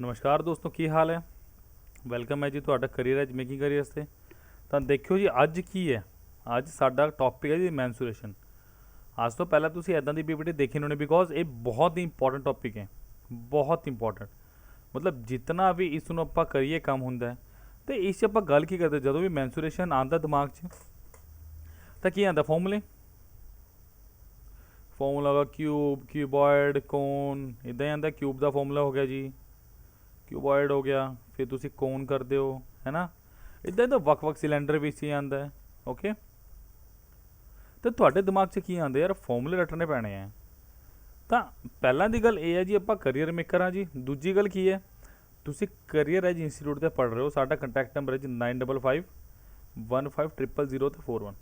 नमस्कार दोस्तों, की हाल है। ਵੈਲਕਮ ਹੈ ਜੀ ਤੁਹਾਡਾ ਕਰੀਅਰ ਐਜ ਮੇਕਿੰਗ ਕਰੀਅਰਸ ਤੇ। ਤਾਂ ਦੇਖਿਓ ਜੀ, ਅੱਜ ਕੀ ਹੈ। ਅੱਜ ਸਾਡਾ ਟੌਪਿਕ ਹੈ ਜੀ ਮੈਂਸੂਰੇਸ਼ਨ। ਅੱਜ ਤੋਂ ਪਹਿਲਾਂ ਤੁਸੀਂ ਇੱਦਾਂ ਦੀ ਪੀਪੀਟੀ ਦੇਖੀ ਨਹੀਂ ਹੋਣੀ, ਬਿਕੋਜ਼ ਇਹ ਬਹੁਤ ਹੀ ਇੰਪੋਰਟੈਂਟ ਟੌਪਿਕ ਹੈ, ਬਹੁਤ ਇੰਪੋਰਟੈਂਟ। ਮਤਲਬ ਜਿਤਨਾ ਵੀ ਇਸ ਨੂੰ ਆਪਾਂ ਕਰੀਏ ਕੰਮ ਹੁੰਦਾ ਹੈ। ਤੇ ਇਸ 'ਚ ਆਪਾਂ ਗੱਲ ਕੀ ਕਰਦੇ, ਜਦੋਂ ਵੀ ਮੈਂਸੂਰੇਸ਼ਨ ਆਉਂਦਾ ਦਿਮਾਗ 'ਚ ਤਾਂ ਕੀ ਆਉਂਦਾ, ਫਾਰਮੂਲੇ। ਫਾਰਮੂਲਾ ਹੋਗਾ ਕਿਊਬ, ਕਿਊਬॉइड, ਕੋਨ, ਇੱਦਾਂ ਹੀ ਆਉਂਦਾ। ਕਿਊਬ ਦਾ ਫਾਰਮੂਲਾ ਹੋ ਗਿਆ ਜੀ, ਕਿਊਬॉइड ਹੋ ਗਿਆ, ਫਿਰ ਤੁਸੀਂ ਕੋਨ ਕਰਦੇ ਹੋ, ਹੈ ਨਾ। ਇੱਦਾਂ ਇੱਦਾਂ ਵੱਖ-ਵੱਖ ਸਿਲੰਡਰ ਵਿੱਚ ਹੀ ਆਉਂਦਾ ਹੈ। ਓਕੇ, ਤੇ ਤੁਹਾਡੇ ਦਿਮਾਗ 'ਚ ਕੀ ਆਉਂਦਾ, ਯਾਰ ਫਾਰਮੂਲੇ ਰੱਟਣੇ ਪੈਣੇ ਆ। ਤਾਂ ਪਹਿਲਾਂ ਦੀ ਗੱਲ ਇਹ ਹੈ ਜੀ, ਆਪਾਂ ਕਰੀਅਰ ਮੇਕਰ ਹਾਂ ਜੀ। ਦੂਜੀ ਗੱਲ ਕੀ ਹੈ, ਤੁਸੀਂ ਕਰੀਅਰ ਐਜ ਇੰਸਟੀਟਿਊਟ 'ਤੇ ਪੜ੍ਹ ਰਹੇ ਹੋ। ਸਾਡਾ ਕੰਟੈਕਟ ਨੰਬਰ ਹੈ ਜੀ 9551500441।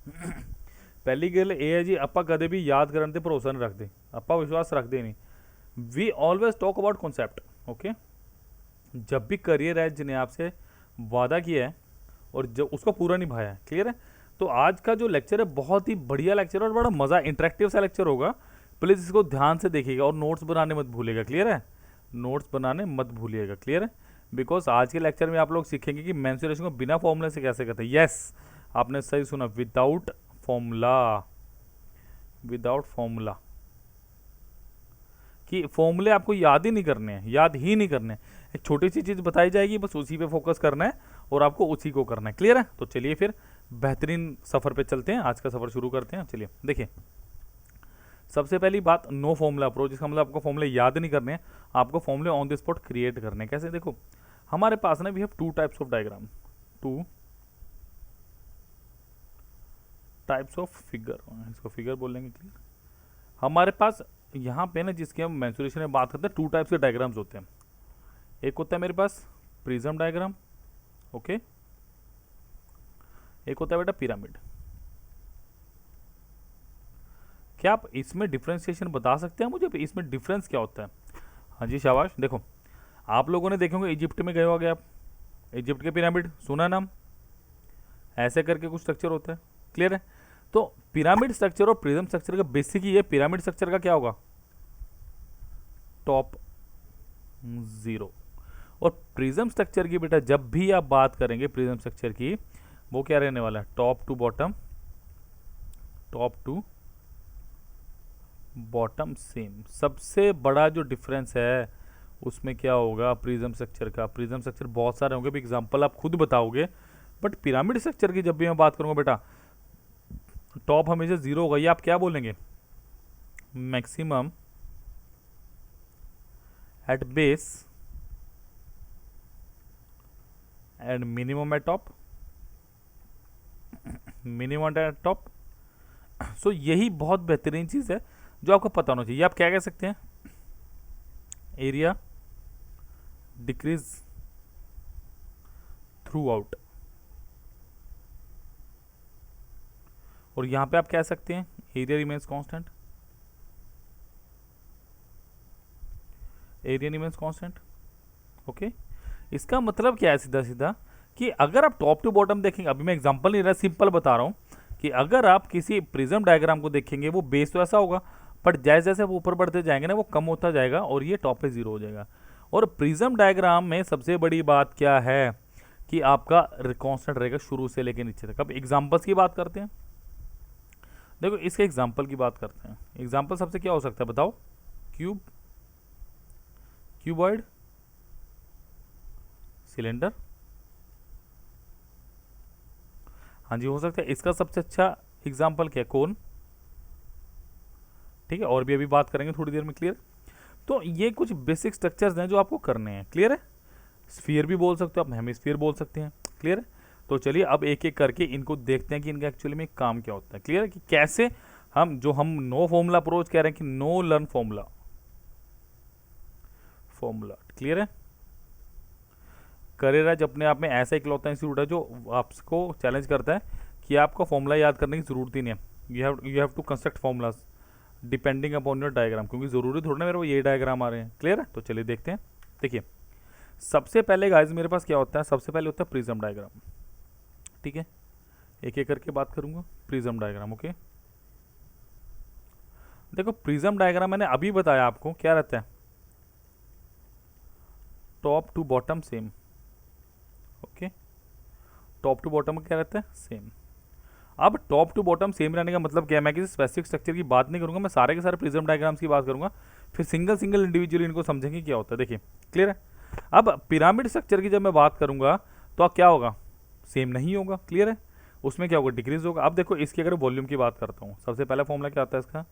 ਪਹਿਲੀ ਗੱਲ ਇਹ ਹੈ ਜੀ, ਆਪਾਂ ਕਦੇ ਵੀ ਯਾਦ ਕਰਨ 'ਤੇ ਭਰੋਸਾ ਨਹੀਂ ਰੱਖਦੇ, ਆਪਾਂ ਵਿਸ਼ਵਾਸ ਰੱਖਦੇ ਨਹੀਂ। We always talk about concept. Okay, जब भी करियर एज ने आपसे वादा किया है और जब उसको पूरा निभाया है, क्लियर है। तो आज का जो लेक्चर है बहुत ही बढ़िया लेक्चर और बड़ा मज़ा इंटरेक्टिव सा लेक्चर होगा। प्लीज़ इसको ध्यान से देखिएगा और नोट्स बनाने मत भूलिएगा, क्लियर है। नोट्स बनाने मत भूलिएगा, क्लियर है। बिकॉज आज के लेक्चर में आप लोग सीखेंगे कि मेंस्ट्रुएशन को बिना फॉर्मूले से कैसे करते हैं। यस, आपने सही सुना, विदाउट फॉर्मूला। विदाउट फॉर्मूला कि फॉर्मूले आपको याद ही नहीं करने हैं, याद ही नहीं करने हैं। एक छोटी सी चीज़ बताई जाएगी, बस उसी पे फोकस करना है और आपको उसी को करना है, क्लियर है। तो चलिए फिर बेहतरीन सफ़र पे चलते हैं, आज का सफ़र शुरू करते हैं। चलिए देखिए, सबसे पहली बात, नो फॉर्मूला अप्रोच। इसका मतलब आपको फॉर्मूले याद नहीं करने हैं, आपको फॉर्मूले ऑन द स्पॉट क्रिएट करने हैं। कैसे, देखो हमारे पास ना we have two types of diagram, two types of figure, इसको फिगर बोलेंगे, क्लियर। हमारे पास यहाँ पे ना, जिसके हम मेंस्ट्रुएशन में बात करते हैं, टू टाइप्स के डायग्राम्स होते हैं। एक होता है मेरे पास प्रिज्म डायग्राम, ओके। एक होता है बेटा पिरामिड। क्या आप इसमें डिफ्रेंशिएशन बता सकते हैं मुझे, इसमें डिफरेंस क्या होता है। हाँ जी, शाबाश। देखो, आप लोगों ने देखे होंगे, इजिप्ट में गए होंगे आप, इजिप्ट के पिरामिड सुना नाम, ऐसे करके कुछ स्ट्रक्चर होता है, क्लियर है। तो पिरामिड स्ट्रक्चर और प्रिज्म स्ट्रक्चर का बेसिक ही है। पिरामिड स्ट्रक्चर का क्या होगा, टॉप जीरो। और प्रिज्म स्ट्रक्चर की बेटा जब भी आप बात करेंगे प्रिज्म स्ट्रक्चर की, वो क्या रहने वाला है, top to bottom, top to bottom same. सबसे बड़ा जो डिफरेंस है उसमें क्या होगा, प्रिज्म स्ट्रक्चर का। प्रिज्म स्ट्रक्चर बहुत सारे होंगे, भी एग्जांपल आप खुद बताओगे, बट पिरामिड स्ट्रक्चर की जब भी मैं बात करूंगा बेटा, टॉप हमेशा जीरो होगा। ये आप क्या बोलेंगे, maximum at base and minimum at top, minimum at top. So यही बहुत बेहतरीन चीज़ है जो आपको पता होना चाहिए। आप क्या कह सकते हैं, एरिया डिक्रीज थ्रू आउट। और यहां पे आप कह सकते हैं area remains constant, area remains constant, okay. इसका मतलब क्या है, सीधा सीधा कि अगर आप टॉप टू बॉटम देखेंगे, अभी मैं एग्जांपल नहीं रहा, सिंपल बता रहा हूं कि अगर आप किसी प्रिज्म डायग्राम को देखेंगे, वो बेस तो ऐसा होगा, बट जैसे जैसे आप ऊपर बढ़ते जाएंगे ना, वो कम होता जाएगा और ये टॉप पे जीरो हो जाएगा। और प्रिज्म डायग्राम में सबसे बड़ी बात क्या है कि आपका कांस्टेंट रहेगा शुरू से लेकर नीचे तक। अब एग्जाम्पल्स की बात करते हैं। देखो, इसके एग्जाम्पल की बात करते हैं। एग्जाम्पल सबसे क्या हो सकता है बताओ, क्यूब, क्यूबॉइड, सिलेंडर। हाँ जी, हो सकता है। इसका सबसे अच्छा एग्जाम्पल क्या है, कोन, ठीक है। और भी अभी बात करेंगे थोड़ी देर में, क्लियर। तो ये कुछ बेसिक स्ट्रक्चर्स हैं जो आपको करने हैं, क्लियर है। स्फीयर भी बोल सकते हो आप, हेमिस्फीयर बोल सकते हैं, क्लियर है। तो चलिए अब एक एक करके इनको देखते हैं कि इनका एक्चुअली में काम क्या होता है, क्लियर है। कि कैसे हम नो फॉर्मूला अप्रोच कह रहे हैं कि know learn formula, formula, clear है। करियर एज अपने आप में ऐसा इकलौता इंस्टीट्यूट है जो आपको चैलेंज करता है कि आपको फॉर्मूला याद करने की जरूरत ही नहीं है। You have to construct formulas depending upon your diagram, क्योंकि जरूरी थोड़ा ना मेरे को ये डायग्राम आ रहे हैं, क्लियर है। तो चलिए देखते हैं। देखिए, सबसे पहले गाइस मेरे पास क्या होता है, सबसे पहले होता है प्रिज्म डायग्राम, ठीक है। एक एक करके बात करूंगा। Prism diagram, okay. देखो, प्रिज्म डायग्राम मैंने अभी बताया आपको क्या रहता है, top to bottom same. Okay, top to bottom क्या रहता है, सेम। अब टॉप टू बॉटम सेम रहने का मतलब क्या है, मैं किसी स्पेसिफिक स्ट्रक्चर की बात नहीं करूंगा, मैं सारे के सारे प्रिज्म डायग्राम्स की बात करूंगा, फिर सिंगल सिंगल इंडिविजुअली इनको समझेंगे क्या होता है। देखिए क्लियर है। अब पिरामिड स्ट्रक्चर की जब मैं बात करूंगा तो अब क्या होगा, सेम नहीं होगा। क्लियर है, उसमें क्या होगा, डिक्रीज होगा। अब देखो इसकी अगर वॉल्यूम की बात करता हूँ, सबसे पहला फॉर्मूला क्या आता है इसका,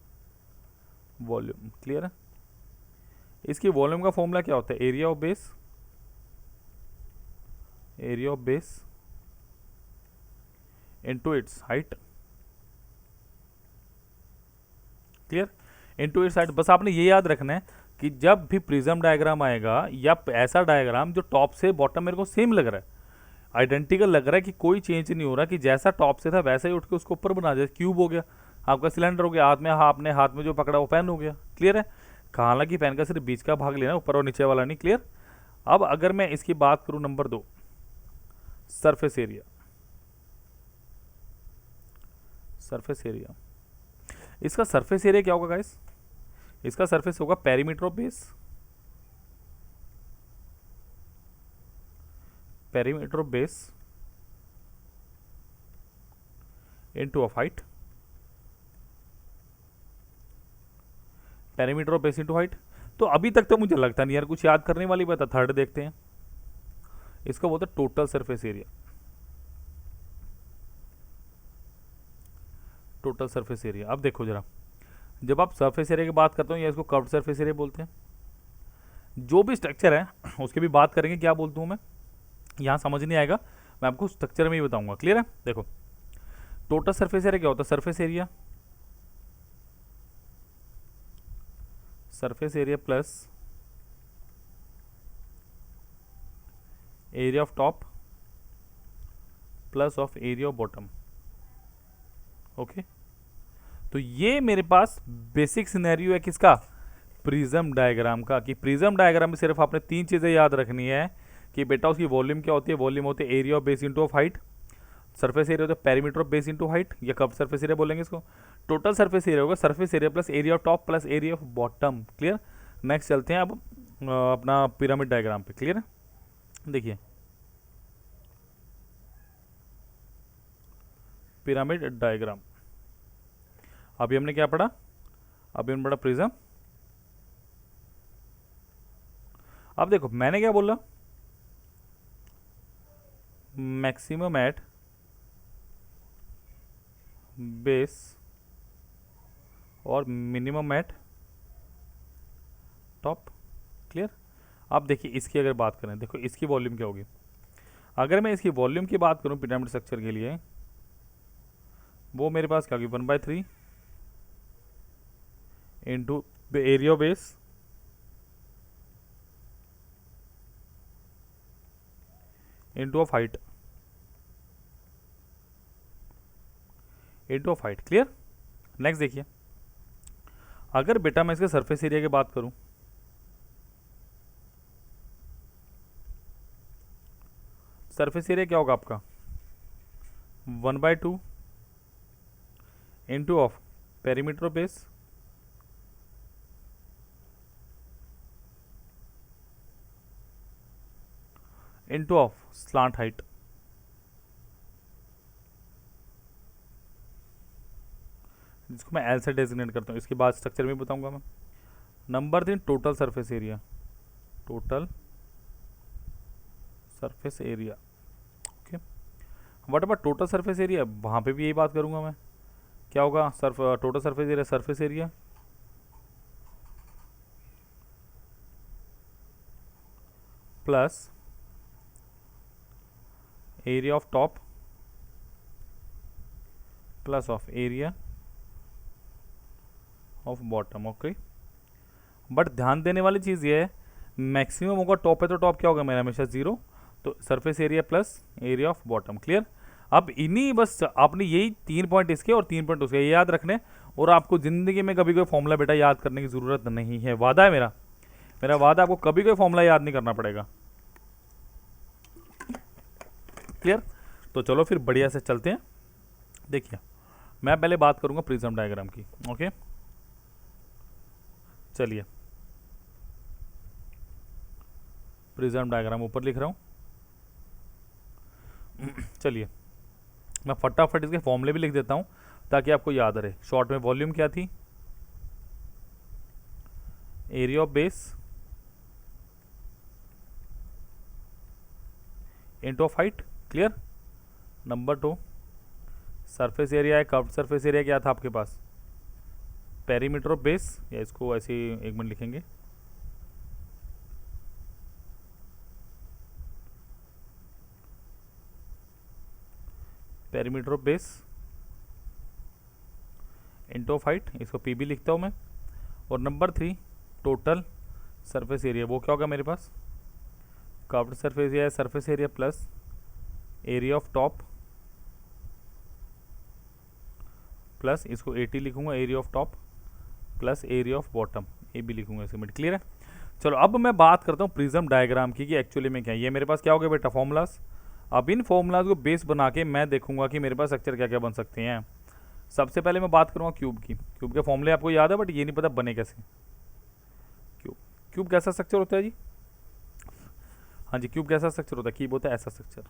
वॉल्यूम। क्लियर है, इसकी वॉल्यूम का फॉर्मूला क्या होता है, area of base, area of base into its height. Clear, into its height. बस आपने ये याद रखना है कि जब भी प्रिज्म डायग्राम आएगा या ऐसा डायग्राम जो टॉप से बॉटम मेरे को सेम लग रहा है, आइडेंटिकल लग रहा है, कि कोई चेंज नहीं हो रहा, कि जैसा टॉप से था वैसा ही उठ के उसको ऊपर बना दिया, क्यूब हो गया, आपका सिलेंडर हो गया, हाथ में आपने हाथ में जो पकड़ा वो पेन हो गया। क्लियर है, हालांकि पेन का सिर्फ बीच का भाग लेना, ऊपर और नीचे वाला नहीं। क्लियर। अब अगर मैं इसकी बात करूं number 2, surface area. Surface area, इसका सरफेस एरिया क्या होगा गाइस, इसका सरफेस होगा perimeter of base, perimeter of base into of height, perimeter of base into height. तो अभी तक तो मुझे लगता नहीं यार कुछ याद करने वाली बात है। थर्ड देखते हैं, इसका बोलते हैं total surface area, total surface area. अब देखो जरा, जब आप सरफेस एरिया की बात करते हो या इसको कर्व्ड सरफेस एरिया बोलते हैं, जो भी स्ट्रक्चर है उसकी भी बात करेंगे, क्या बोलता हूं मैं, यहां समझ नहीं आएगा, मैं आपको स्ट्रक्चर में ही बताऊंगा। क्लियर है, देखो टोटल सरफेस एरिया क्या होता है, surface area, surface area plus area of top plus of area of bottom. Okay, तो ये मेरे पास बेसिक सिनेरियो है किसका, प्रिज्म डायग्राम का। कि प्रिज्म डायग्राम में सिर्फ आपने 3 चीजें याद रखनी है कि बेटा उसकी वॉल्यूम क्या होती है, वॉल्यूम होती है area of base into of height, surface area होता है perimeter of base into height, या कब सरफेस एरिया बोलेंगे इसको। टोटल सरफेस एरिया होगा surface area plus area of top plus area of bottom. Clear. Next चलते हैं अब अपना पिरामिड डायग्राम पे। क्लियर है, देखिए पिरामिड डायग्राम, अभी हमने क्या पढ़ा, अभी हमने पढ़ा प्रिज्म। अब देखो मैंने क्या बोला, मैक्सिमम एट बेस और मिनिमम एट टॉप। क्लियर। अब देखिए इसकी अगर बात करें, देखो इसकी वॉल्यूम क्या होगी, अगर मैं इसकी वॉल्यूम की बात करूं पिरामिड स्ट्रक्चर के लिए, वो मेरे पास क्या होगी, 1/3 into area base into of height, into of height. Clear. Next देखिए, अगर बेटा मैं इसके सरफेस एरिया की बात करूं, सरफेस एरिया क्या होगा आपका, 1/2 into of perimeter of base into of slant height. जिसको मैं एल से डेजिग्नेट करता हूँ, इसके बाद स्ट्रक्चर में बताऊंगा मैं। Number 3 total surface area, total surface area. Okay, what about total surface area, वहाँ पे भी यही बात करूंगा मैं, क्या होगा total surface area, surface area plus area of top plus of area of bottom. Okay, but ध्यान देने वाली चीज़ ये है, मैक्सिमम होगा टॉप है तो टॉप क्या होगा मेरा हमेशा 0, तो surface area plus area of bottom. Clear. अब इन्हीं बस आपने यही 3 पॉइंट इसके और 3 पॉइंट उसके ये याद रखने, और आपको ज़िंदगी में कभी कोई फॉर्मूला बेटा याद करने की ज़रूरत नहीं है, वादा है मेरा, मेरा वादा, आपको कभी कोई फॉर्मूला याद नहीं करना पड़ेगा। क्लियर। तो चलो फिर बढ़िया से चलते हैं। देखिए मैं पहले बात करूंगा प्रिज्म डायग्राम की। ओके, चलिए प्रिज्म डायग्राम ऊपर लिख रहा हूँ। चलिए मैं फटाफट इसके फॉर्मूले भी लिख देता हूँ ताकि आपको याद रहे। शॉर्ट में वॉल्यूम क्या थी, area of base into of height, clear. Number 2 surface area है, कर्व्ड सरफेस एरिया क्या था आपके पास, पेरीमीटर ऑफ बेस, या इसको ऐसे ही 1 मिनट लिखेंगे, perimeter of base into of height, इसको पी भी लिखता हूँ मैं। और नंबर 3 टोटल सरफेस एरिया, वो क्या होगा मेरे पास, curved surface area, surface area plus area of top plus इसको 80 लिखूंगा, area of top plus area of bottom, ये भी लिखूंगा इसे मिनट, क्लियर है। चलो अब मैं बात करता हूँ प्रिज्म डायग्राम की कि एक्चुअली में क्या है। ये मेरे पास क्या हो गया बेटा, फॉर्मूलाज। अब इन फॉर्मूलाज को बेस बना के मैं देखूंगा कि मेरे पास स्ट्रक्चर क्या क्या बन सकते हैं। सबसे पहले मैं बात करूंगा क्यूब की। क्यूब के फॉर्मूले आपको याद है बट ये नहीं पता बने कैसे। क्यूब, क्यूब कैसा स्ट्रक्चर होता है जी, हाँ जी क्यूब कैसा स्ट्रक्चर होता है, क्यूब होता है ऐसा स्ट्रक्चर।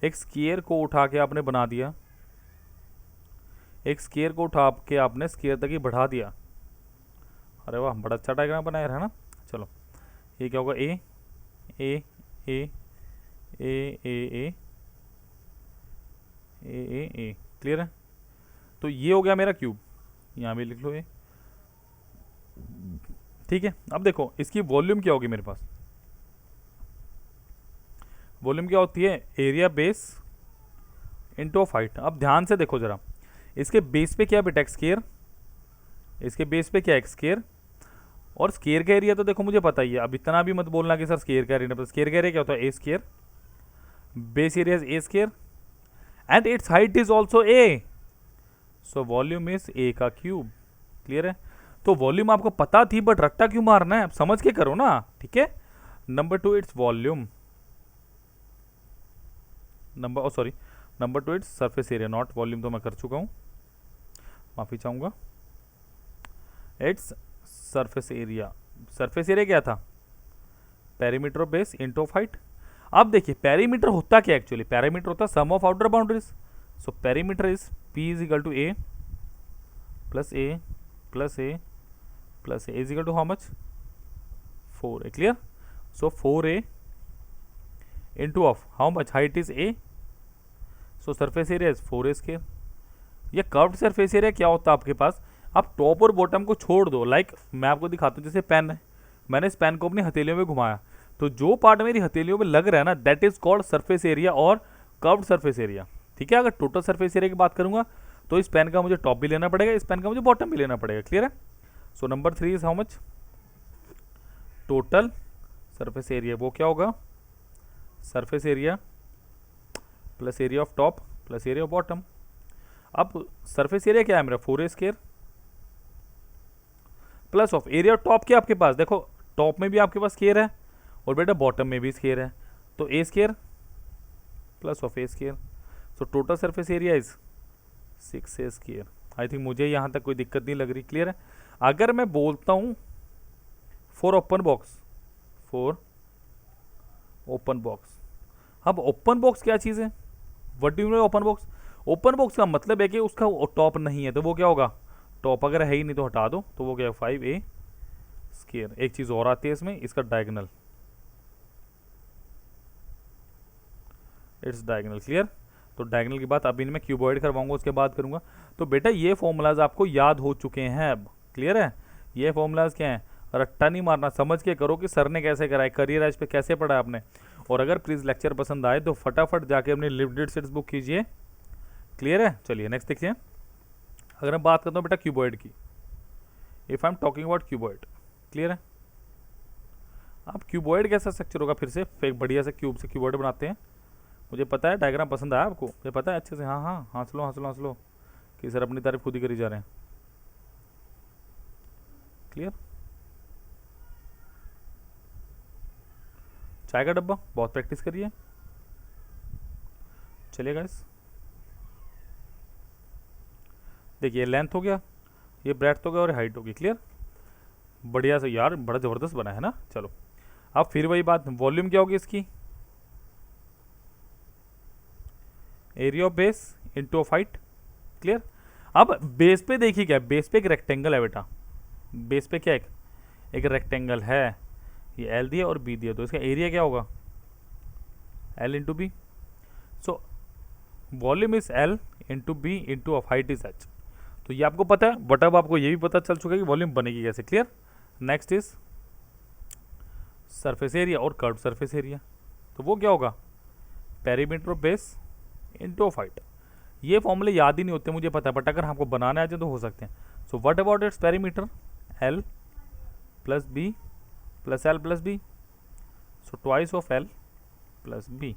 एक स्क्वायर को उठा के आपने बना दिया, एक स्क्वायर को उठा के आपने स्क्वायर तक ही बढ़ा दिया। अरे वाह बड़ा अच्छा डायग्राम बनाया है ना। चलो ये क्या होगा, ए ए ए ए ए ए ए ए ए, क्लियर है। तो ये हो गया मेरा क्यूब, यहाँ भी लिख लो ए, ठीक है। अब देखो इसकी वॉल्यूम क्या होगी मेरे पास, वॉल्यूम क्या होती है, area base into of height. अब ध्यान से देखो जरा, इसके बेस पे क्या है बेटा, स्क्वायर, इसके बेस पे क्या है स्क्वायर, और स्क्वायर का एरिया तो देखो मुझे पता ही है। अब इतना भी मत बोलना कि सर स्क्वायर का एरिया, स्क्वायर का एरिया क्या होता है, A square, base area is A square and its height is also A, so volume is A का क्यूब, क्लियर है। तो वॉल्यूम आपको पता थी बट रट्टा क्यों मारना है, समझ के करो ना, ठीक है। Number 2 it's volume, number 2 it's surface area, not volume, तो मैं कर चुका हूं, माफी चाहूंगा। It's surface area, surface area क्या था, perimeter of base into of height. अब देखिए पेरीमीटर होता क्या, एक्चुअली पेरीमीटर होता sum of outer boundaries, so perimeter is P is equal to A plus A plus A plus A is equal to how much, 4a, clear. So 4a into of how much, height is a, so surface area is 4a square. ये curved surface area क्या होता है आपके पास, आप top और bottom को छोड़ दो, लाइक मैं आपको दिखाता हूँ, जैसे पेन है, मैंने इस पेन को अपनी हथेलियों में घुमाया, तो जो पार्ट मेरी हथेलियों में लग रहा है ना that is called surface area और कर्व्ड सरफेस एरिया, ठीक है। अगर टोटल सरफेस एरिया की बात करूंगा तो इस पेन का मुझे टॉप भी लेना पड़ेगा, इस पेन का मुझे बॉटम भी लेना पड़ेगा, क्लियर है। So number 3 is how much, total surface area, वो क्या होगा, surface area plus area of top plus area of bottom. अब सरफेस एरिया क्या है मेरा, 4a square plus of area of top, क्या आपके पास देखो टॉप में भी आपके पास स्क्वायर है और बेटा बॉटम में भी स्क्वायर है, तो a square plus of a square, so total surface area is 6a square. I think मुझे यहाँ तक कोई दिक्कत नहीं लग रही, क्लियर है। अगर मैं बोलता हूँ for open box, for open box, अब ओपन बॉक्स क्या चीज़ है, what do you know open box, open box का मतलब है कि उसका टॉप नहीं है, तो वो क्या होगा, टॉप अगर है ही नहीं तो हटा दो, तो वो क्या है 5a स्क्वायर। एक चीज़ और आती है इसमें, इसका डायगोनल, इट्स डायगोनल, क्लियर। तो डायगोनल की बात अभी मैं क्यूबॉइड करवाऊंगा उसके बाद करूंगा। तो बेटा ये फॉर्मूलाज आपको याद हो चुके हैं अब, क्लियर है। ये फॉर्मूलाज क्या है, रट्टा नहीं मारना, समझ के करो कि सर ने कैसे कराया, करियर एज पे कैसे पढ़ा आपने। और अगर प्लीज़ लेक्चर पसंद आए तो फटाफट जाके अपनी लिमिटेड सेट्स बुक कीजिए, क्लियर है। चलिए नेक्स्ट देखिए, अगर मैं बात करता हूँ बेटा क्यूबॉइड की, if I am talking about cuboid, clear है। आप क्यूबॉइड कैसा स्ट्रक्चर होगा, फिर से एक बढ़िया से क्यूब से क्यूबॉइड बनाते हैं। मुझे पता है डायग्राम पसंद आया आपको, मुझे पता है अच्छे से, हाँ हाँ हंस लो हंस लो हंस लो कि सर अपनी तारीफ खुद ही करी जा रहे हैं, क्लियर। चाय का डब्बा, बहुत प्रैक्टिस करिए। चलिए गाइस, देखिए लेंथ हो गया, ये ब्रेड्थ हो गया और हाइट होगी, क्लियर। बढ़िया से यार, बड़ा ज़बरदस्त बना है ना। चलो अब फिर वही बात, वॉल्यूम क्या होगी इसकी, area of base into of height. Clear. अब बेस पे देखिए क्या है, बेस पे एक रेक्टेंगल है बेटा, बेस पे क्या है, एक रेक्टेंगल है, ये एल दिया और बी दिया, तो इसका एरिया क्या होगा, L into B. So volume is L into B into of height is H. तो ये आपको पता है, बट अब आपको ये भी पता चल चुका है कि वॉल्यूम बनेगी कैसे। Clear. Next is surface area और कर्व सरफेस एरिया। तो वो क्या होगा, perimeter of base into of height. ये फॉर्मूले याद ही नहीं होते मुझे पता है, बट अगर हमको बनाने आ जाए तो हो सकते हैं। So what about its perimeter, L plus B plus L plus B, so twice of L plus B.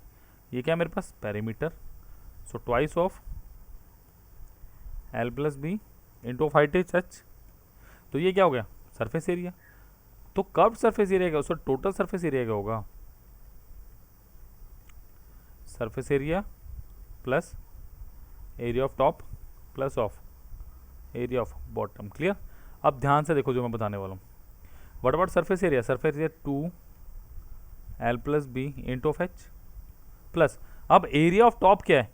ये क्या है मेरे पास, perimeter, so twice of L plus B into of height is H. तो ये क्या हो गया, सरफेस एरिया। तो कर्व सरफेस एरिया क्या, उसका टोटल सरफेस एरिया क्या होगा, surface area plus area of top plus of area of bottom. Clear. अब ध्यान से देखो जो मैं बताने वाला हूँ। What about surface area, surface area 2 L plus B into of H plus, अब एरिया ऑफ टॉप क्या है,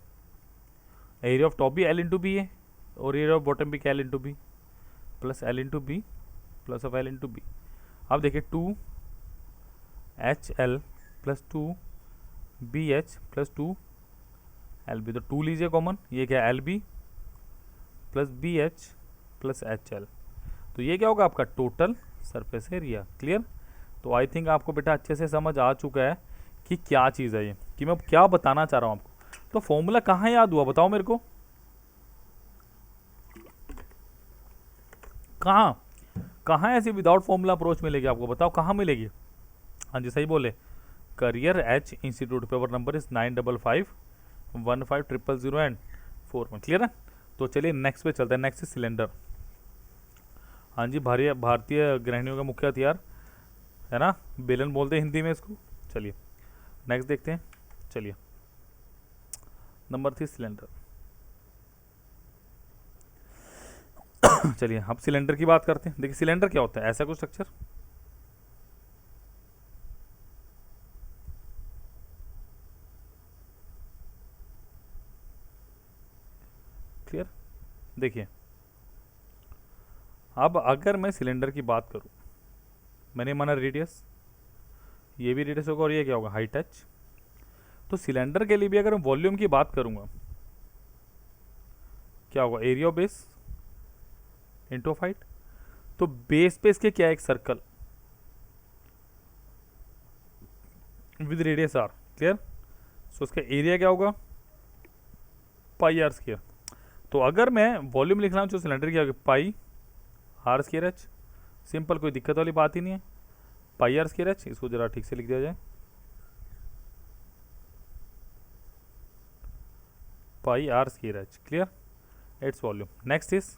एरिया ऑफ टॉप भी एल इंटू बी है और एरिया ऑफ बॉटम भी क्या, L into B plus L into B plus of L into B. अब देखिए 2 H L plus 2 B H plus 2 L B, तो 2 लीजिए कॉमन, ये क्या L B plus B H plus H L. तो ये क्या होगा आपका टोटल सरफेस एरिया। क्लियर। तो आई थिंक आपको बेटा अच्छे से समझ आ चुका है कि क्या चीज़ है ये, कि मैं क्या बताना चाह रहा हूँ आपको। तो फॉर्मूला कहाँ याद हुआ बताओ मेरे को, कहाँ कहाँ ऐसी विदाउट फॉर्मूला अप्रोच मिलेगी आपको, बताओ कहाँ मिलेगी। हाँ जी सही बोले, career H institute, paper number is 95515000 and 41। Clear है। तो चलिए नेक्स्ट पे चलते हैं। Next is cylinder. हाँ जी, भारतीय गृहिणियों का मुख्य हथियार है ना, बेलन बोलते हैं हिंदी में इसको। चलिए नेक्स्ट देखते हैं। चलिए नंबर 3 सिलेंडर। चलिए अब सिलेंडर की बात करते हैं। देखिए सिलेंडर क्या होता है, ऐसा कुछ स्ट्रक्चर, क्लियर। देखिए अब अगर मैं सिलेंडर की बात करूं, मैंने माना रेडियस, ये भी रेडियस होगा और ये क्या होगा, हाइट एच। तो सिलेंडर के लिए भी अगर मैं वॉल्यूम की बात करूंगा, क्या होगा, area of base into of height. तो बेस पे इसके क्या है, एक circle with radius R. Clear. So उसका एरिया क्या होगा, पाई आर स्क्वायर। तो अगर मैं वॉल्यूम लिख रहा हूँ जो सिलेंडर की होगी, पाई आर स्क्वायर एच। सिंपल, कोई दिक्कत वाली बात ही नहीं है, पाई आर स्क्वायर एच। इसको जरा ठीक से लिख दिया जाए, pi R square H. Clear. It's volume. Next is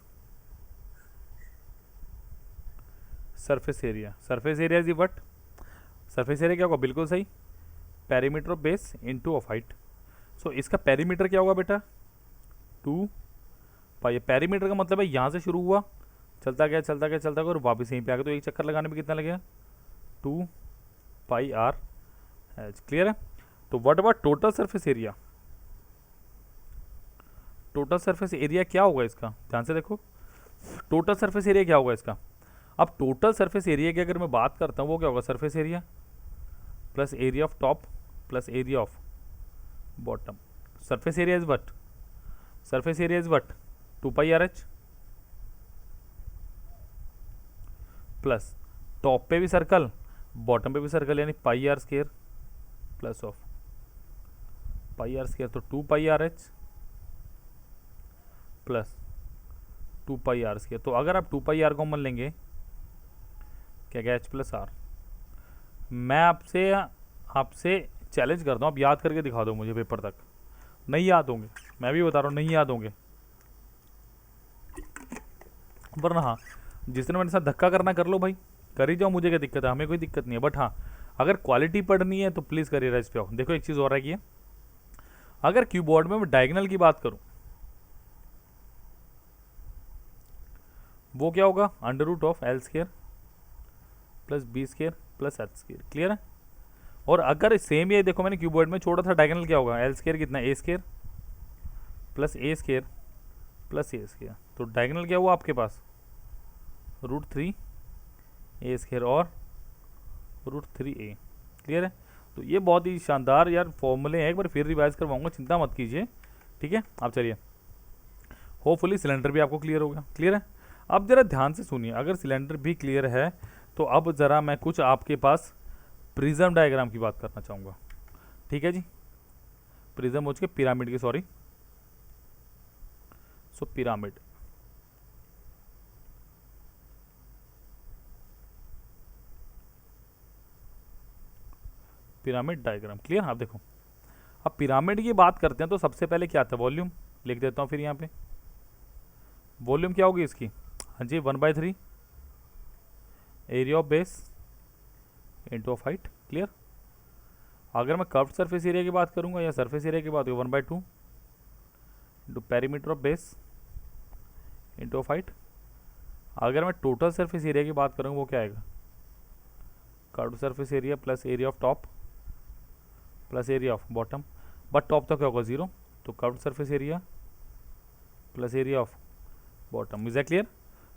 surface area. Surface area is what, surface area क्या होगा, बिल्कुल सही, perimeter of base into of height. So इसका पेरीमीटर क्या होगा बेटा, 2 पाई। पेरीमीटर का मतलब है यहाँ से शुरू हुआ, चलता गया चलता गया चलता गया और वापस यहीं पे आ गया, तो एक चक्कर लगाने में कितना लगेगा, 2 पाई आर एच। क्लियर है। तो what about total surface area, total surface area क्या होगा इसका, ध्यान से देखो, टोटल सरफेस एरिया क्या होगा इसका। अब टोटल सरफेस एरिया की अगर मैं बात करता हूँ, वो क्या होगा, surface area plus area of top plus area of bottom. Surface area is what, surface area is what, 2 pi R H plus top पे भी सर्कल बॉटम पे भी सर्कल, यानी pi R square plus of pi R square. तो 2 pi R H plus 2 pi R square. तो अगर आप 2 pi are common लेंगे, क्या क्या, एच प्लस आर। मैं आपसे चैलेंज करता हूँ, आप याद करके दिखा दो मुझे पेपर तक। नहीं याद होंगे, मैं भी बता रहा हूँ नहीं याद होंगे, वरना हाँ जिसने मेरे साथ धक्का करना कर लो भाई, कर ही जाओ, मुझे क्या दिक्कत है, हमें कोई दिक्कत नहीं है। बट हाँ अगर क्वालिटी पढ़नी है तो प्लीज़ करिएगा इस पे आओ। देखो एक चीज़ और है कि अगर कीबोर्ड में मैं डायगोनल की बात करूँ, वो क्या होगा, under root of L square plus B square plus H square, clear है। और अगर सेम ये देखो मैंने क्यूबॉइड में छोड़ा था, डायगोनल क्या होगा, एल स्केयर कितना, ए स्केयर प्लस ए स्केयर प्लस ए स्केयर, तो डायगोनल क्या हुआ आपके पास, √3 ए स्केयर और √3a, क्लियर है। तो ये बहुत ही शानदार यार फॉर्मूले हैं, एक बार फिर रिवाइज करवाऊंगा, चिंता मत कीजिए, ठीक है। अब चलिए, होपफुली सिलेंडर भी आपको क्लियर हो गया, क्लियर है। अब जरा ध्यान से सुनिए, अगर सिलेंडर भी क्लियर है तो अब ज़रा मैं कुछ आपके पास प्रिज्म डायग्राम की बात करना चाहूँगा, ठीक है जी। प्रिज्म हो चुके पिरामिड की, सॉरी, सो पिरामिड, पिरामिड डायग्राम, क्लियर। आप देखो, अब पिरामिड की बात करते हैं तो सबसे पहले क्या आता है, वॉल्यूम लिख देता हूँ फिर यहाँ पे, वॉल्यूम क्या होगी इसकी, हाँ जी 1/3 area of base into of height, clear. अगर मैं कर्व्ड सरफेस एरिया की बात करूंगा या सरफेस एरिया की बात करूँ, 1/2 into perimeter of base into of height. अगर मैं टोटल सरफेस एरिया की बात करूँगा वो क्या आएगा, curved surface area plus area of top plus area of bottom, but top तो क्या होगा 0, तो curved surface area plus area of bottom, is that clear.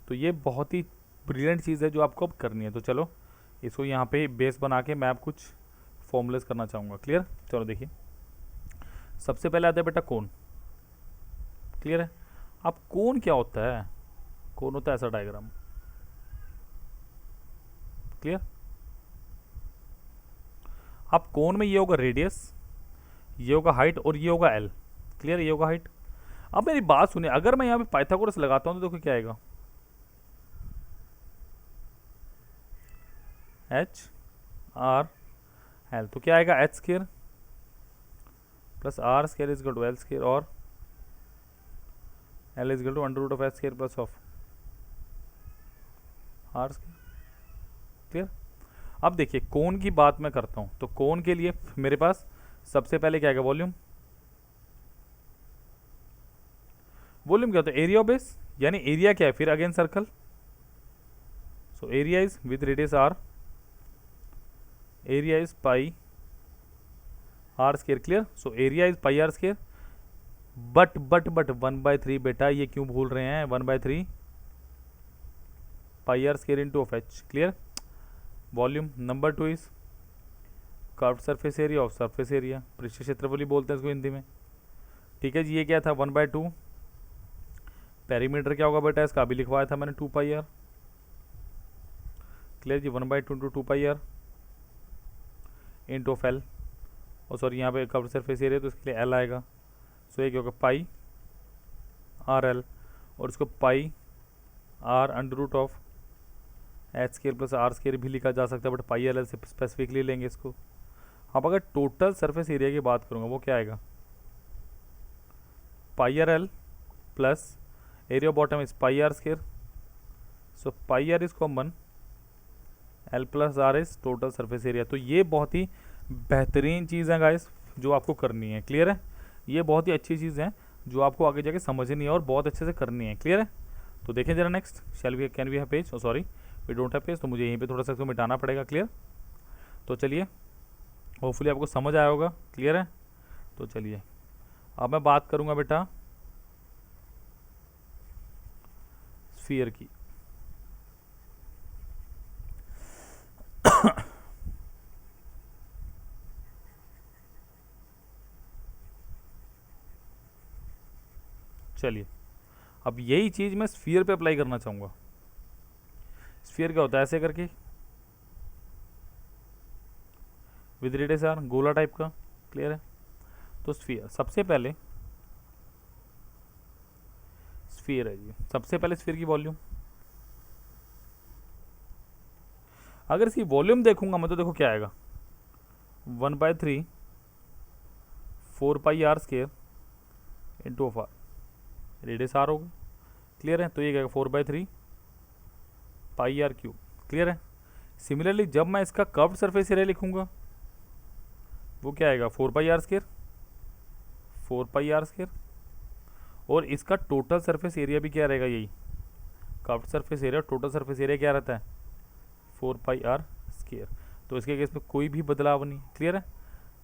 तो ये बहुत ही ब्रिलियंट चीज़ है जो आपको अब करनी है। तो चलो इसको यहाँ पे बेस बना के मैं आप कुछ फॉर्मूलेस करना चाहूँगा, क्लियर। चलो देखिए, सबसे पहले आता है बेटा कोन, क्लियर है। अब कोन क्या होता है, कोन होता है ऐसा डायग्राम, क्लियर। अब कोन में ये होगा रेडियस, ये होगा हाइट और ये होगा एल, क्लियर, ये होगा हाइट। अब मेरी बात सुनिए, अगर मैं यहाँ पे पाइथागोरस लगाता हूँ तो देखो क्या आएगा, एच आर एल, तो क्या आएगा H square plus R square is equal to L square और L is equal to under root of H square plus of R square, clear. अब देखिए कोन की बात मैं करता हूँ, तो कोन के लिए मेरे पास सबसे पहले क्या आएगा, वॉल्यूम। वॉल्यूम क्या होता है, एरिया ऑफ बेस, यानी एरिया क्या है फिर again circle, so area is with radius R, area is pi are square, clear. So area is pi are square, but 1/3 बेटा, ये क्यों भूल रहे हैं, 1/3 pi are square into of H, clear. Volume number 2 is curved surface area of surface area, पृष्ठ क्षेत्रफल ही बोलते हैं इसको हिंदी में, ठीक है जी। ये क्या था 1/2, पेरीमीटर क्या होगा बेटा इसका, अभी लिखवाया था मैंने 2 पाई आर, क्लियर जी। 1/2 into 2 pi R into of L, और सॉरी यहाँ पे कर्व्ड सरफेस एरिया तो इसके लिए एल आएगा, सो ये क्या होगा पाई आर एल, और इसको pi R under root of H square plus R square भी लिखा जा सकता है, बट पाई एल से स्पेसिफिकली लेंगे इसको। अब अगर टोटल सरफेस एरिया की बात करूँगा वो क्या आएगा, pi R L plus area bottom is pi are square, so pi R is common, L plus R is total surface area. तो ये बहुत ही बेहतरीन चीज़ है गाइस जो आपको करनी है, क्लियर है। ये बहुत ही अच्छी चीज़ है जो आपको आगे जाके समझनी है और बहुत अच्छे से करनी है, क्लियर है। तो देखें जरा next, shall we can we have page, sorry we don't have page, तो मुझे यहीं पे थोड़ा सा इसको मिटाना पड़ेगा, क्लियर। तो चलिए होपफुली आपको समझ आया होगा, क्लियर है। तो चलिए अब मैं बात करूँगा बेटा स्फीयर की। चलिए अब यही चीज़ मैं स्फीयर पे अप्लाई करना चाहूँगा। स्फीयर क्या होता है, ऐसे करके विद रेडियस आर, गोला टाइप का, क्लियर है। तो स्फीयर सबसे पहले, स्फीयर है जी, सबसे पहले स्फीयर की वॉल्यूम, अगर इसकी वॉल्यूम देखूंगा मैं तो देखो क्या आएगा, 1/3 4 pi are square into of R, radius R होगा, क्लियर है। तो ये क्या 4/3 पाई आर क्यूब, क्लियर है। सिमिलरली जब मैं इसका कर्व्ड सरफेस एरिया लिखूंगा वो क्या आएगा, 4 pi are square, 4 pi are square, और इसका टोटल सरफेस एरिया भी क्या रहेगा, यही curved surface area, total surface area क्या रहता है 4πr²। तो इसके केस में कोई भी बदलाव नहीं, क्लियर है।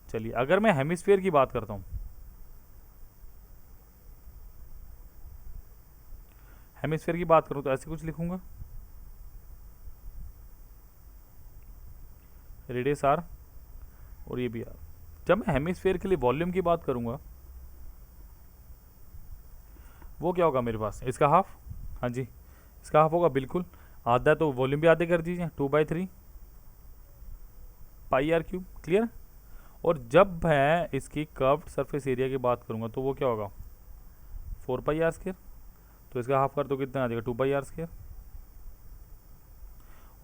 चलिए अगर मैं हेमिस्फीयर की बात करता हूँ, हेमिस्फीयर की बात करूँ तो ऐसे कुछ लिखूंगा, रेडियस r और ये भी r। जब मैं हेमिस्फीयर के लिए वॉल्यूम की बात करूंगा वो क्या होगा मेरे पास, इसका हाफ, हाँ जी इसका हाफ होगा, बिल्कुल आधा है तो वॉल्यूम भी आधे कर दीजिए, 2/3 πr³, क्लियर। और जब मैं इसकी कर्व्ड सरफेस एरिया की बात करूंगा तो वो क्या होगा, 4πr²। तो इसका हाफ कर दो कितना आ जाएगा, 2πr²।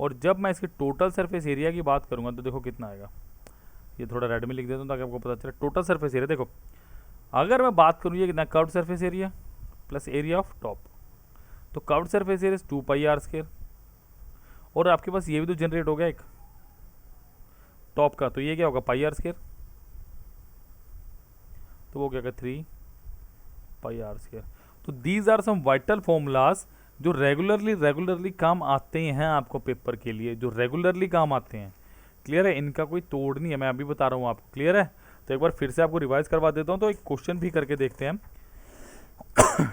और जब मैं इसके टोटल सरफेस एरिया की बात करूंगा तो देखो कितना आएगा, ये थोड़ा रेड में लिख देता हूँ ताकि आपको पता चले। टोटल सरफेस एरिया देखो, अगर मैं बात करूँ ये कितना, curved surface area plus area of top, तो कर्व्ड सरफेस एरिया 2πr²। और आपके पास ये भी तो जनरेट हो गया एक टॉप का, तो ये क्या होगा, πr²। तो वो क्या होगा, 3πr²। तो these are some vital formulas जो रेगुलरली काम आते हैं आपको पेपर के लिए, जो रेगुलरली काम आते हैं, क्लियर है। इनका कोई तोड़ नहीं है, मैं अभी बता रहा हूँ आपको, क्लियर है। तो एक बार फिर से आपको रिवाइज करवा देता हूँ, तो एक क्वेश्चन भी करके देखते हैं हम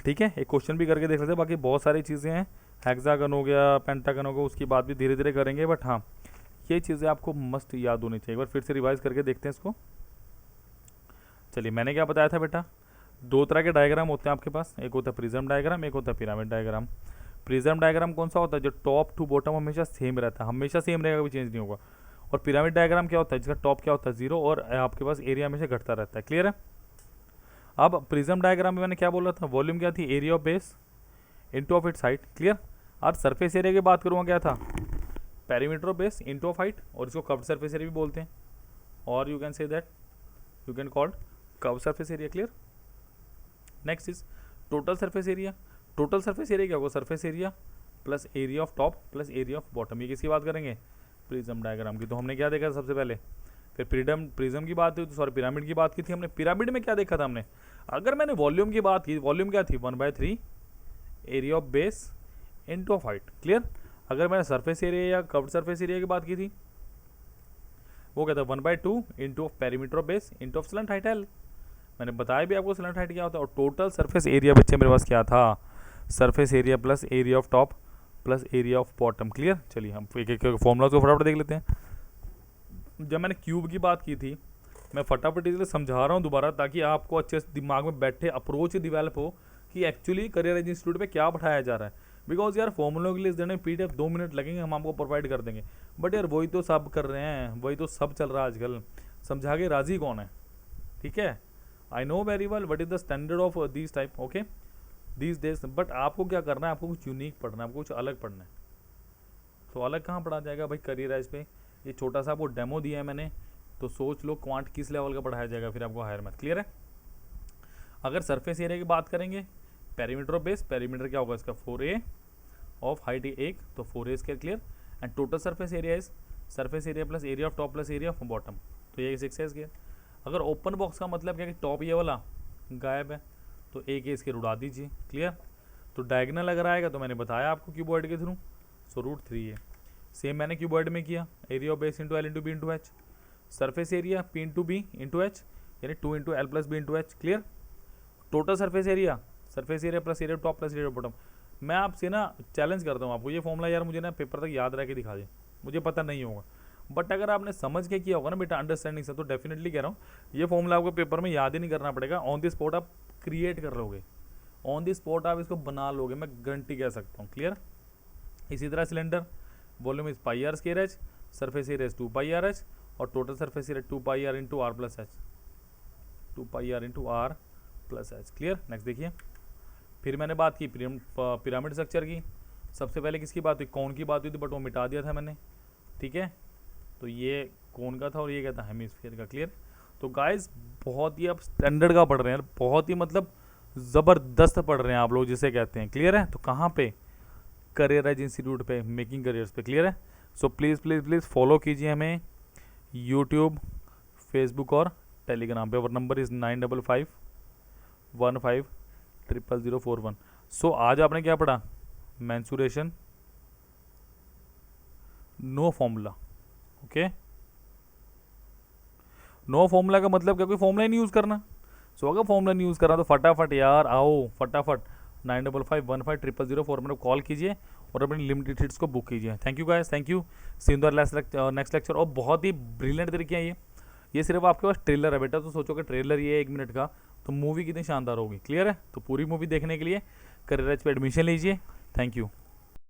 ठीक है, एक क्वेश्चन भी करके देख लेते हैं। बाकी बहुत सारी चीज़ें हैं, हेक्सागन हो गया, पेंटागन हो गया, उसकी बात भी धीरे धीरे करेंगे, बट हाँ ये चीज़ें आपको मस्ट याद होनी चाहिए। एक बार फिर से रिवाइज करके देखते हैं इसको। चलिए मैंने क्या बताया था बेटा, दो तरह के डायग्राम होते हैं आपके पास, एक होता है प्रिज्म डायग्राम, एक होता है पिरामिड डायग्राम। प्रिज्म डायग्राम कौन सा होता है, जो टॉप टू बॉटम हमेशा सेम रहता है, हमेशा सेम रहेगा, कभी चेंज नहीं होगा। और पिरामिड डायग्राम क्या होता है, जिसका टॉप क्या होता है, 0, और आपके पास एरिया हमेशा घटता रहता है, क्लियर है। अब प्रिज्म डायग्राम में मैंने क्या बोला था, वॉल्यूम क्या थी, area of base into of its height, clear. और सरफेस एरिया की बात करूँगा क्या था, perimeter of base into of height, और इसको कर्व्ड सरफेस एरिया भी बोलते हैं, और you can say that you can called curved surface area, clear. Next is total surface area. Total surface area क्या होगा, surface area plus area of top plus area of bottom. ये किसकी बात करेंगे, प्रिज्म डायग्राम की। तो हमने क्या देखा सबसे पहले, फिर प्रिज्म की बात हुई, तो सॉरी पिरामिड की बात की थी हमने। पिरामिड में क्या देखा था हमने, अगर मैंने वॉल्यूम की बात की, वॉल्यूम क्या थी, 1/3 area of base into of height, clear. अगर मैंने सरफेस एरिया या कर्व्ड सरफेस एरिया की बात की थी, वो क्या था, 1/2 into of perimeter of base into of slant height L. मैंने बताया भी आपको स्लंट हाइट क्या होता है। और टोटल सरफेस एरिया बच्चे मेरे पास क्या था, surface area plus area of top plus area of bottom, clear. चलिए हम एक एक फॉर्मूला को फटाफट देख लेते हैं। जब मैंने क्यूब की बात की थी, मैं फटाफट इसलिए समझा रहा हूँ दोबारा, ताकि आपको अच्छे से दिमाग में बैठे, अप्रोच डेवलप हो कि एक्चुअली करियर एज इंस्टीट्यूट पे क्या पढ़ाया जा रहा है। बिकॉज यार फॉर्मूलों के लिए देने PDF 2 मिनट लगेंगे, हम आपको प्रोवाइड कर देंगे, बट यार वही तो सब कर रहे हैं, वही तो सब चल रहा है आजकल, समझा के राजी कौन है, ठीक है। I know very well what is the standard of this type, okay, these days. But आपको क्या करना है, आपको कुछ यूनिक पढ़ना है, आपको कुछ अलग पढ़ना है। तो अलग कहाँ पढ़ा जाएगा भाई, करियर एज पे ये छोटा सा आपको डेमो दिया है मैंने, तो सोच लो क्वांट किस लेवल का पढ़ाया जाएगा फिर आपको हायर मैथ, क्लियर है। अगर सरफेस एरिया की बात करेंगे, पेरीमीटर ऑफ बेस, पेरीमीटर क्या होगा इसका, 4a ऑफ हाइट 1, तो 4a square, clear. And total surface area is surface area plus area of top plus area of bottom, तो ये 6a स्क्वायर। अगर ओपन बॉक्स का मतलब क्या कि टॉप ये वाला गायब है, तो एक स्क्वायर उड़ा दीजिए, क्लियर। तो डायगनल अगर आएगा तो मैंने बताया आपको क्यूबॉइड के थ्रू, सो √3a। सेम मैंने क्यूबॉइड में किया, area of base into L into B into H, surface area P into B into H, यानी 2 into L plus B into H, clear. Total surface area plus area top plus area bottom. मैं आपसे ना challenge करता हूँ आपको, ये formula यार मुझे ना पेपर तक याद रह के दिखा दे, मुझे पता नहीं होगा, बट अगर आपने समझ के किया होगा ना बेटा अंडरस्टैंडिंग से, तो डेफिनेटली कह रहा हूँ ये फॉर्मूला आपको पेपर में याद ही नहीं करना पड़ेगा, ऑन द स्पॉट आप क्रिएट कर लोगे, ऑन द स्पॉट आप इसको बना लोगे, मैं गारंटी कह सकता हूँ, क्लियर। इसी तरह cylinder volume is πr²h, surface area 2πr_h, और total surface area 2πr into R plus H, 2πr into R plus H, clear. Next देखिए, फिर मैंने बात की पिरामिड स्ट्रक्चर की। सबसे पहले किसकी बात हुई, कौन की बात हुई थी, बट वो मिटा दिया था मैंने, ठीक है। तो ये कौन का था और ये क्या था, हेमिस्फीयर का, क्लियर। तो गाइस बहुत ही आप स्टैंडर्ड का पढ़ रहे हैं, बहुत ही मतलब ज़बरदस्त पढ़ रहे हैं आप लोग जिसे कहते हैं, क्लियर है। तो कहाँ पे, करियर एज इंस्टीट्यूट पे, मेकिंग करियर्स पे, क्लियर है। So please please please follow कीजिए हमें यूट्यूब, फेसबुक और टेलीग्राम पे। और नंबर इज़ 9551500041। सो आज आपने क्या पढ़ा, mensuration, no formula. Okay, no formula का मतलब क्या, कोई फॉर्मूला ही नहीं यूज़ करना। सो अगर फॉर्मूला नहीं यूज़ करना तो फटाफट यार आओ, फटाफट 95515004 में कॉल कीजिए और अपनी लिमिटेड सीट्स को बुक कीजिए। Thank you guys, thank you, see in the next lecture. और बहुत ही ब्रिलियंट तरीके हैं ये सिर्फ आपके पास ट्रेलर है बेटा, तो सोचो कि ट्रेलर ये 1 मिनट का, तो मूवी कितनी शानदार होगी। क्लियर है? तो पूरी मूवी देखने के लिए करियर एज पे एडमिशन लीजिए। Thank you.